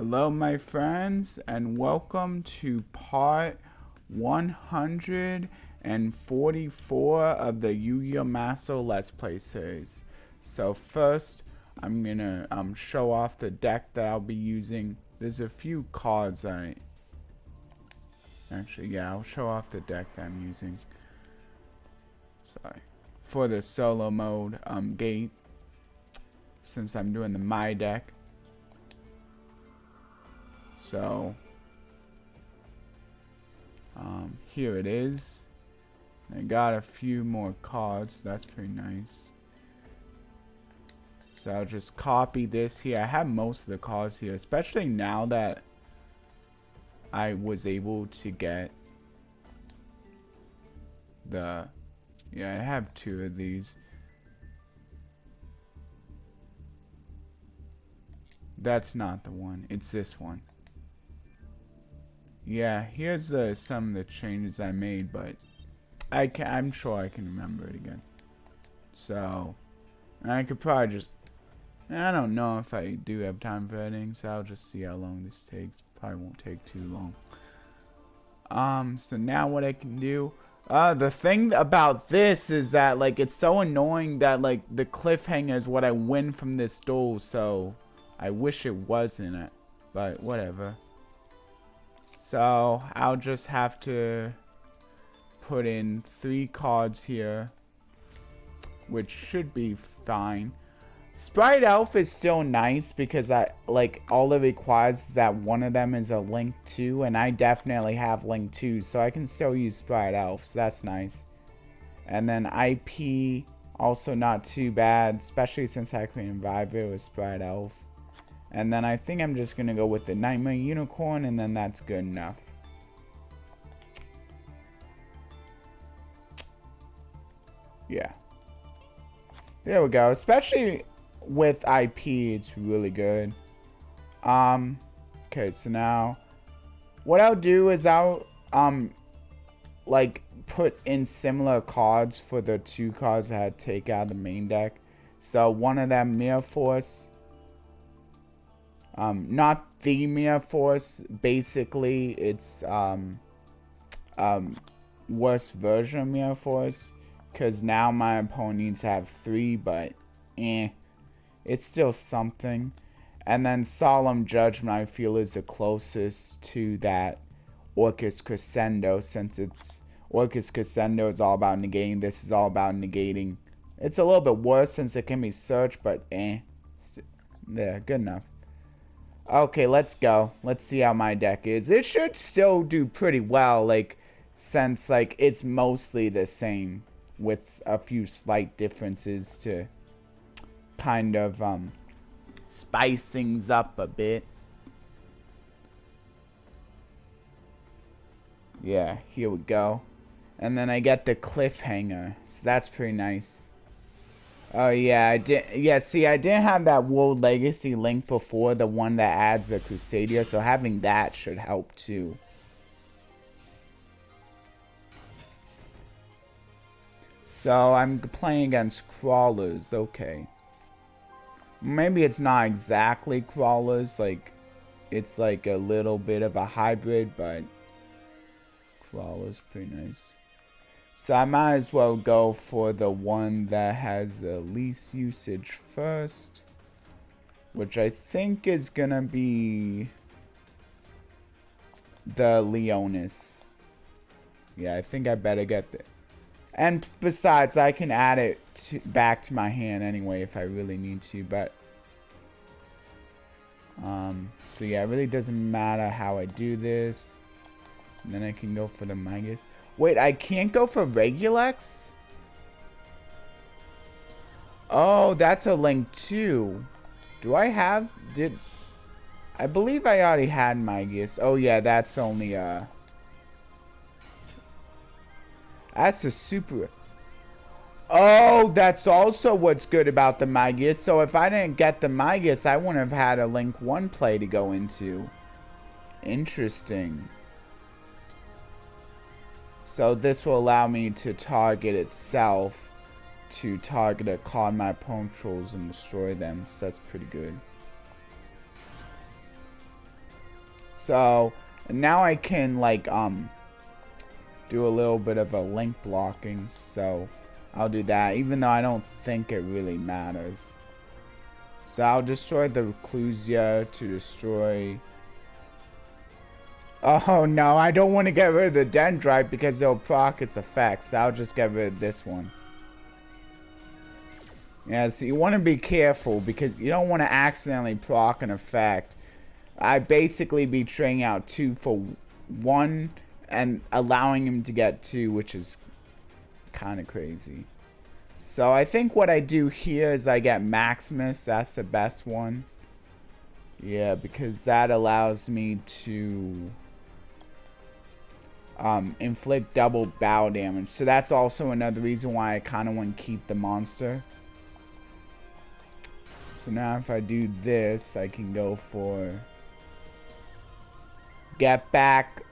Hello my friends and welcome to part 144 of the Yu-Gi-Oh! Master Let's Play series. So first I'm gonna show off the deck that I'll be using. There's a few cards I'll show off the deck that I'm using. Sorry. For the solo mode gate, since I'm doing the my deck. So here it is. I got a few more cards. That's pretty nice. So I'll just copy this here. I have most of the cards here, especially now that I was able to get the... Yeah, I have two of these. That's not the one. It's this one. Yeah, here's some of the changes I made, but I'm sure I can remember it again. So, I could probably just... I don't know if I do have time for editing, so I'll just see how long this takes. Probably won't take too long. So now what I can do... the thing about this is that, like, it's so annoying that, like, the cliffhanger is what I win from this duel, so... I wish it wasn't it, but whatever. So I'll just have to put in 3 cards here, which should be fine. Sprite Elf is still nice because all it requires is that one of them is a Link 2, and I definitely have Link 2, so I can still use Sprite Elf, so that's nice. And then IP, also not too bad, especially since I can revive it with Sprite Elf. And then I think I'm just going to go with the Nightmare Unicorn, and then that's good enough. Yeah. There we go. Especially with IP, it's really good. Okay, so now what I'll do is I'll like put in similar cards for the 2 cards I had to take out of the main deck. So one of them, Mirror Force. Not the Mirror Force, basically it's worse version of Mirror Force, because now my opponents have 3, but it's still something. And then Solemn Judgment I feel is the closest to that Orcus Crescendo, since it's Orcus Crescendo is all about negating, this is all about negating. It's a little bit worse since it can be searched, but yeah, good enough. Okay, let's go. Let's see how my deck is. It should still do pretty well, like, since, like, it's mostly the same, with a few slight differences to kind of, spice things up a bit. Yeah, here we go. And then I get the cliffhanger, so that's pretty nice. Oh yeah, I did. Yeah, see, I didn't have that World Legacy link before, the one that adds the Crusadia, so having that should help too. So I'm playing against crawlers. Okay. Maybe it's not exactly crawlers, like it's like a little bit of a hybrid, but crawlers pretty nice. So I might as well go for the one that has the least usage first, which I think is gonna be the Leonis. Yeah, I think I better get the... And besides, I can add it back to my hand anyway if I really need to, but... So yeah, it really doesn't matter how I do this. And then I can go for the Magus. Wait, I can't go for Regulex? Oh, that's a Link 2. Do I have... I believe I already had Magus. Oh yeah, that's only that's a super... Oh, that's also what's good about the Magus. So if I didn't get the Magus, I wouldn't have had a Link 1 play to go into. Interesting. So this will allow me to target itself, to target a card my opponent controls and destroy them. So that's pretty good. So now I can like do a little bit of a link blocking, so I'll do that, even though I don't think it really matters. So I'll destroy the Reclusia to destroy... Oh no, I don't want to get rid of the Dendrite because it'll proc its effects, so I'll just get rid of this one. Yeah, so you want to be careful because you don't want to accidentally proc an effect. I basically be trading out 2 for 1 and allowing him to get 2, which is kind of crazy. So I think what I do here is I get Maximus. That's the best one. Yeah, because that allows me to inflict double battle damage. So that's also another reason why I kind of want to keep the monster. So now if I do this, I can go for get back.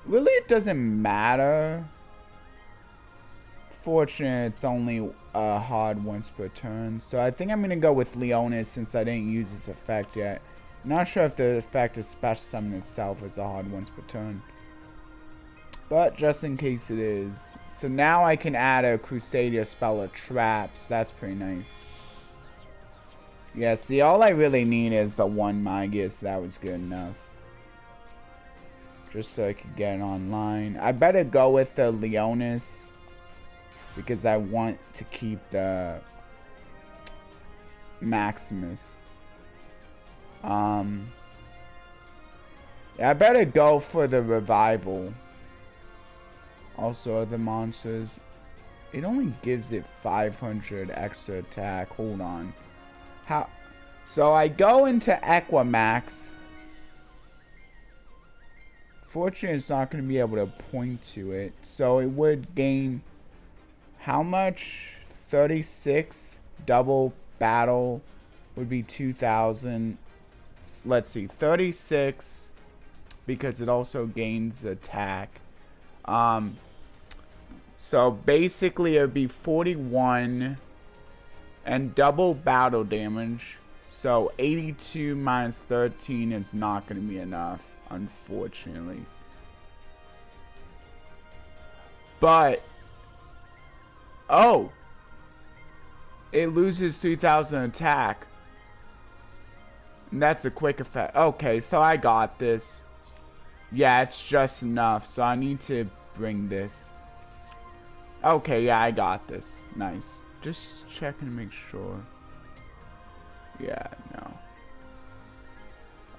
Really, it doesn't matter. Fortunate, it's only hard once per turn. So I think I'm going to go with Leonis since I didn't use this effect yet. Not sure if the effect is special summon itself as a hard once per turn. But just in case it is. So now I can add a Crusader spell of traps. That's pretty nice. Yeah, see, all I really need is the 1 Magus. That was good enough. Just so I could get it online. I better go with the Leonis because I want to keep the Maximus. Yeah, I better go for the revival. Also, other monsters. It only gives it 500 extra attack. Hold on. How? So I go into Equimax. Fortunately, it's not going to be able to point to it. So it would gain how much? 36 double battle would be 2,000. Let's see, 36 because it also gains attack. So basically it would be 41 and double battle damage. So 82 minus 13 is not going to be enough, unfortunately. But oh, it loses 3,000 attack. And that's a quick effect. Okay, so I got this. Yeah, it's just enough. So I need to bring this. Okay, yeah, I got this. Nice. Just checking to make sure. Yeah, no.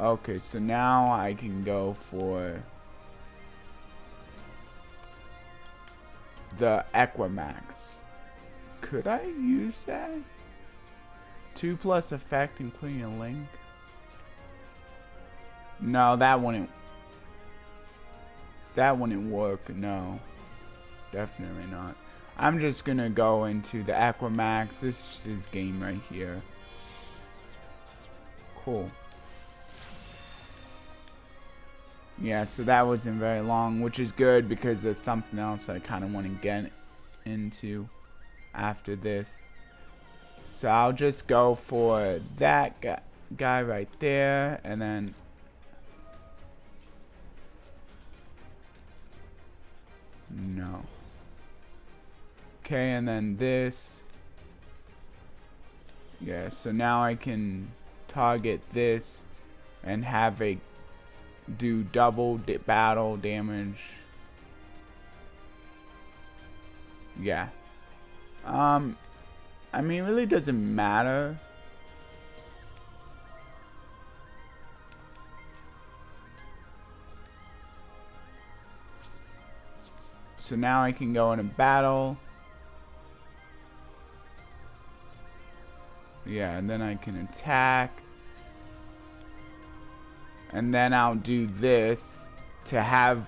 Okay, so now I can go for the Equimax. Could I use that? 2+ effect including a link? No, that wouldn't work. No, definitely not. I'm just gonna go into the Equimax. This is his game right here. Cool. Yeah, so that wasn't very long, which is good because there's something else I kind of want to get into after this. So I'll just go for that guy right there, and then no. Okay, and then this. Yeah, so now I can target this and have it do double battle damage. Yeah. I mean, it really doesn't matter. So now I can go into battle. Yeah, and then I can attack. And then I'll do this to have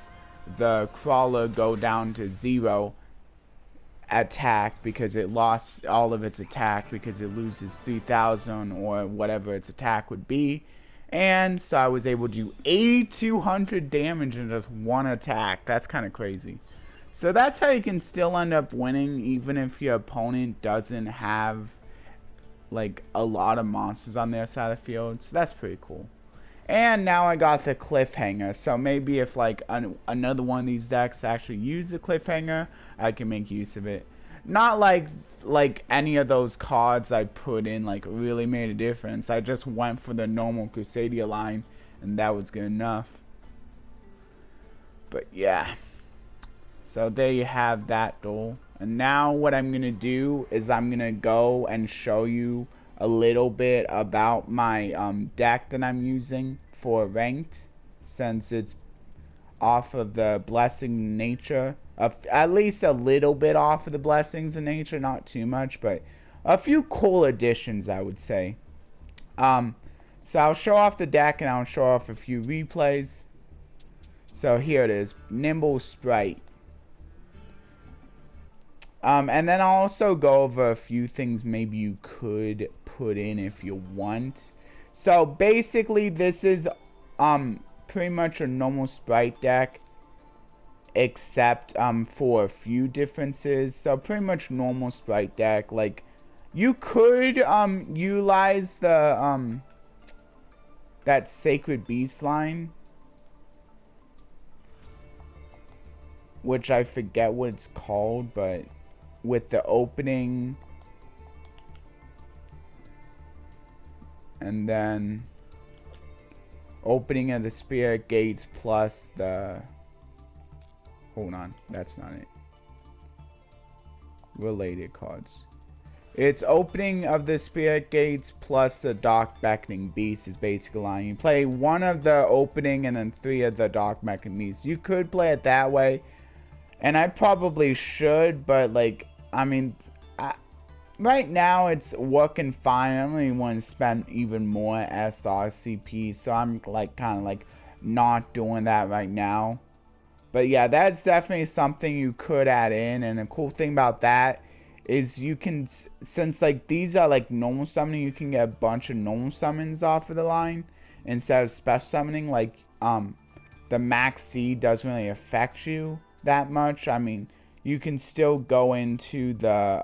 the crawler go down to 0 attack because it lost all of its attack because it loses 3,000 or whatever its attack would be. And so I was able to do 8,200 damage in just 1 attack. That's kind of crazy. So that's how you can still end up winning even if your opponent doesn't have like a lot of monsters on their side of the field. So that's pretty cool. And now I got the cliffhanger, so maybe if like another one of these decks actually use the cliffhanger, I can make use of it. Not like any of those cards I put in like really made a difference. I just went for the normal Crusadia line, and that was good enough. But yeah, so there you have that duel. And now what I'm gonna do is I'm gonna go and show you a little bit about my deck that I'm using for ranked, since it's off of the blessing nature, at least a little bit off of the blessings in nature, not too much, but a few cool additions, I would say. So I'll show off the deck and I'll show off a few replays. So here it is, Melffy Spright. And then I'll also go over a few things maybe you could put in if you want. So basically this is pretty much a normal Sprite deck, except for a few differences. So pretty much normal Sprite deck. Like you could utilize the that Sacred Beast line, which I forget what it's called, but with the opening and then opening of the spirit gates plus the, hold on, that's not it, related cards. It's opening of the spirit gates plus the dark beckoning beast is basically line. You play one of the opening and then 3 of the dark beckoning beasts. You could play it that way, and I probably should, but like, I mean, right now it's working fine. I don't really want to spend even more SRCP, so I'm like kind of like not doing that right now. But yeah, that's definitely something you could add in. And the cool thing about that is you can, since like these are like normal summoning, you can get a bunch of normal summons off of the line instead of special summoning. Like the max C doesn't really affect you that much. I mean, you can still go into the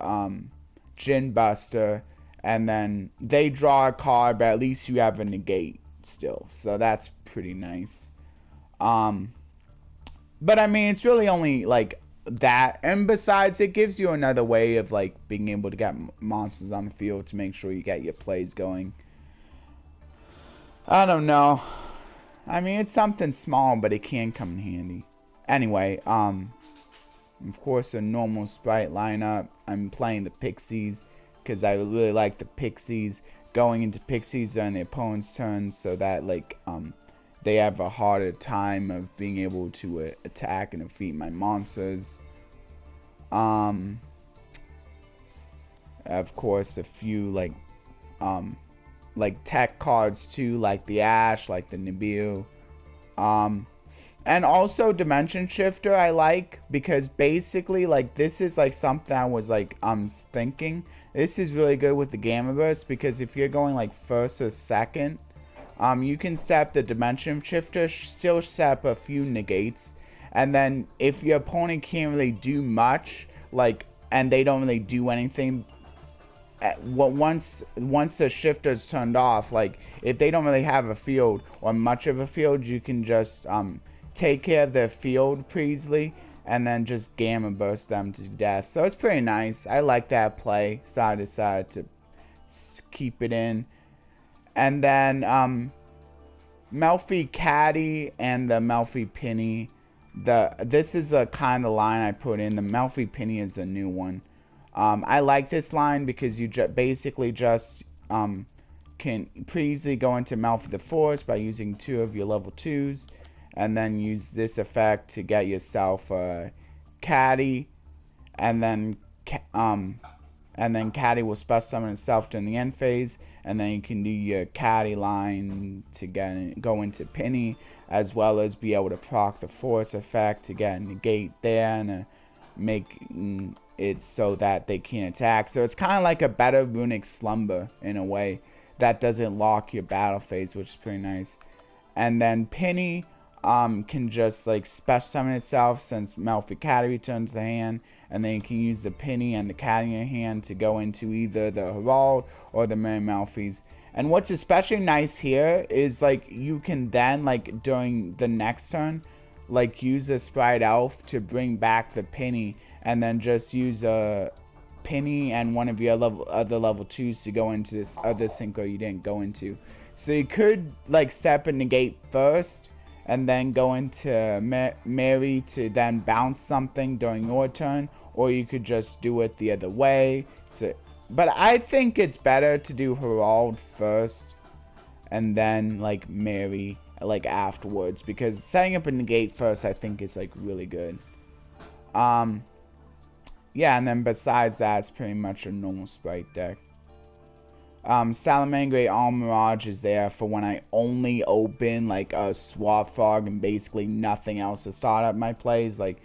Gin Buster and then they draw a card, but at least you have a negate still, so that's pretty nice. But I mean, it's really only like that, and besides, it gives you another way of like being able to get monsters on the field to make sure you get your plays going. I don't know, I mean, it's something small, but it can come in handy. Anyway, of course, a normal Sprite lineup. I'm playing the Pixies because I really like the Pixies going into Pixies during the opponent's turn, so that like they have a harder time of being able to attack and defeat my monsters. Of course, a few like tech cards too, like the Ash, like the Nibiru. And also Dimension Shifter I like, because basically like this is like something I was like thinking. This is really good with the Gamma Burst, because if you're going like first or second, you can set up the Dimension Shifter, still set up a few negates, and then if your opponent can't really do much, like, and they don't really do anything, once the shifter's turned off, like if they don't really have a field or much of a field, you can just take care of the field easily and then just Gamma Burst them to death. So it's pretty nice. I like that play. So I decided to keep it in. And then Melffy Caddy and the Melffy Penny. This is a kind of line I put in. The Melffy Penny is a new one. I like this line because you basically just can pretty easily go into Melffy the Force by using 2 of your level 2s, and then use this effect to get yourself a Caddy, and then Caddy will special summon itself during the end phase, and then you can do your Caddy line to go into Penny, as well as be able to proc the Force effect to get a negate there and make it so that they can't attack. So it's kind of like a better Runic Slumber in a way that doesn't lock your battle phase, which is pretty nice. And then Penny can just like special summon itself, since Melffy Caddy returns the hand, and then you can use the Penny and the Caddy in your hand to go into either the Herald or the Merry Melffys, And what's especially nice here is like you can then like during the next turn like use a Sprite Elf to bring back the Penny, and then just use a Penny and one of your other level 2s to go into this other synchro you didn't go into. So you could like step and negate first and then go into Mary to then bounce something during your turn, or you could just do it the other way. So, but I think it's better to do Herald first and then like Mary like afterwards, because setting up a negate first I think is like really good. Yeah, and then besides that, it's pretty much a normal Sprite deck. Salamangreat Almirage is there for when I only open like a Swap Frog and basically nothing else to start up my plays. Like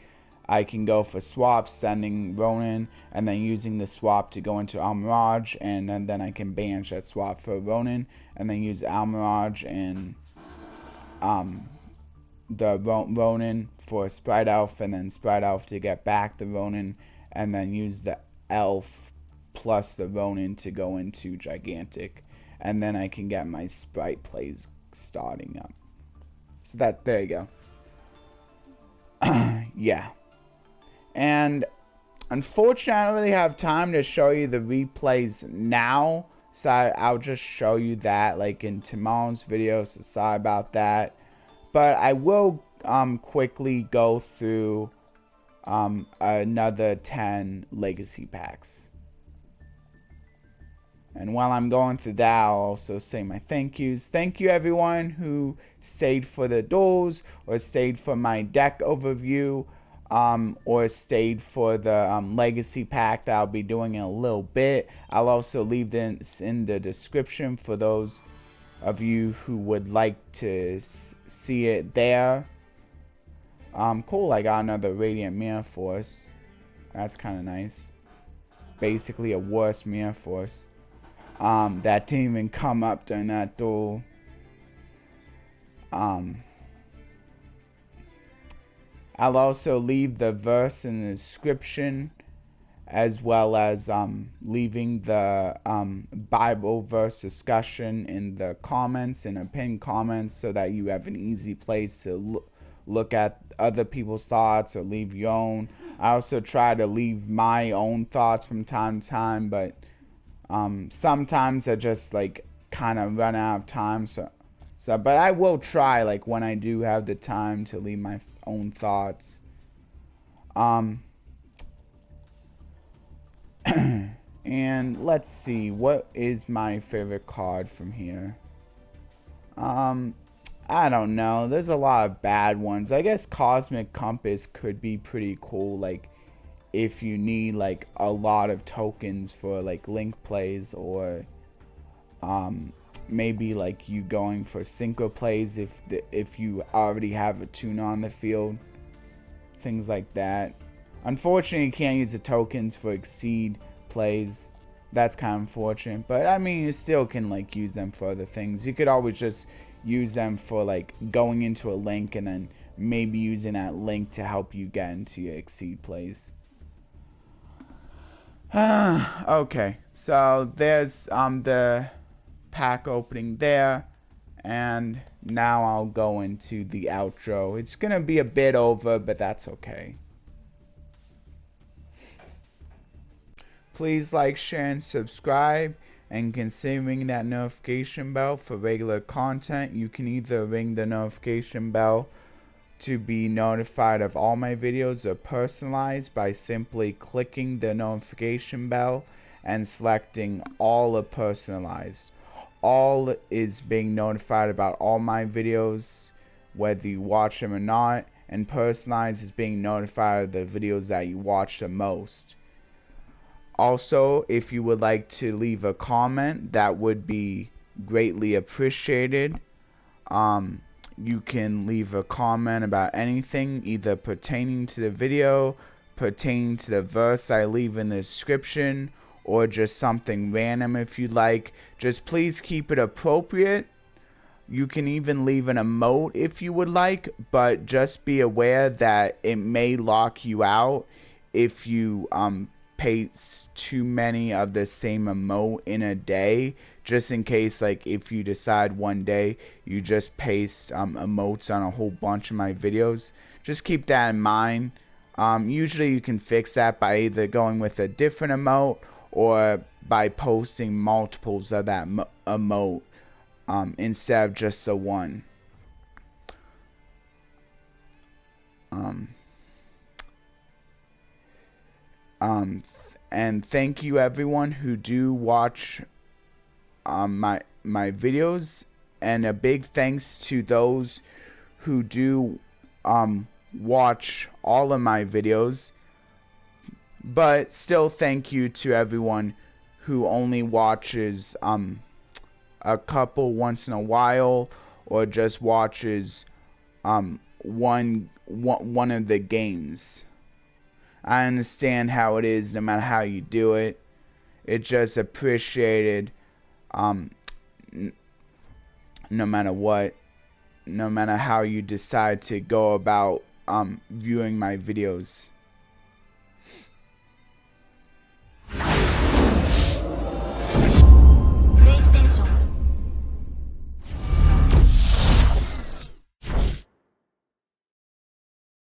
I can go for swaps, sending Ronin, and then using the swap to go into Almirage, and then I can banish that swap for Ronin, and then use Almirage and the Ronin for Sprite Elf, and then Sprite Elf to get back the Ronin, and then use the Elf plus the Ronin to go into Gigantic, and then I can get my Sprite plays starting up. So there you go. Yeah. And unfortunately, I don't really have time to show you the replays now, so I'll just show you that like in tomorrow's video, so sorry about that. But I will quickly go through another 10 legacy packs. And while I'm going through that, I'll also say my thank yous. Thank you everyone who stayed for the duels, or stayed for my deck overview, or stayed for the legacy pack that I'll be doing in a little bit. I'll also leave this in the description for those of you who would like to see it there. Cool, I got another Radiant Mirror Force. That's kind of nice. Basically a worse Mirror Force. That didn't even come up during that duel. I'll also leave the verse in the description, as well as leaving the Bible verse discussion in the comments, in a pinned comments, so that you have an easy place to look at other people's thoughts or leave your own. I also try to leave my own thoughts from time to time, but sometimes I just like kind of run out of time, so but I will try, like when I do have the time, to leave my own thoughts. And let's see, what is my favorite card from here? I don't know, there's a lot of bad ones. I guess Cosmic Compass could be pretty cool, like if you need like a lot of tokens for like link plays, or maybe like you going for synchro plays if you already have a tuna on the field, things like that. Unfortunately, you can't use the tokens for exceed plays. That's kind of unfortunate, but I mean, you still can like use them for other things. You could always just use them for like going into a link, and then maybe using that link to help you get into your exceed plays. Okay, so there's the pack opening there, and now I'll go into the outro. It's gonna be a bit over, but that's okay. Please like, share, and subscribe, and consider ringing that notification bell for regular content. You can either ring the notification bell to be notified of all my videos, or personalized by simply clicking the notification bell and selecting all, or personalized. All is being notified about all my videos, whether you watch them or not, and personalized is being notified of the videos that you watch the most. Also, if you would like to leave a comment, that would be greatly appreciated. You can leave a comment about anything, either pertaining to the video, pertaining to the verse I leave in the description, or just something random if you'd like. Just please keep it appropriate. You can even leave an emote if you would like, but just be aware that it may lock you out if you paste too many of the same emote in a day just in case, like, if you decide one day you just paste emotes on a whole bunch of my videos, just keep that in mind. Usually you can fix that by either going with a different emote or by posting multiples of that emote instead of just the one. And thank you everyone who do watch my videos, and a big thanks to those who do watch all of my videos, but still thank you to everyone who only watches a couple once in a while, or just watches one of the games. I understand how it is no matter how you do it. It's just appreciated no matter what, no matter how you decide to go about viewing my videos.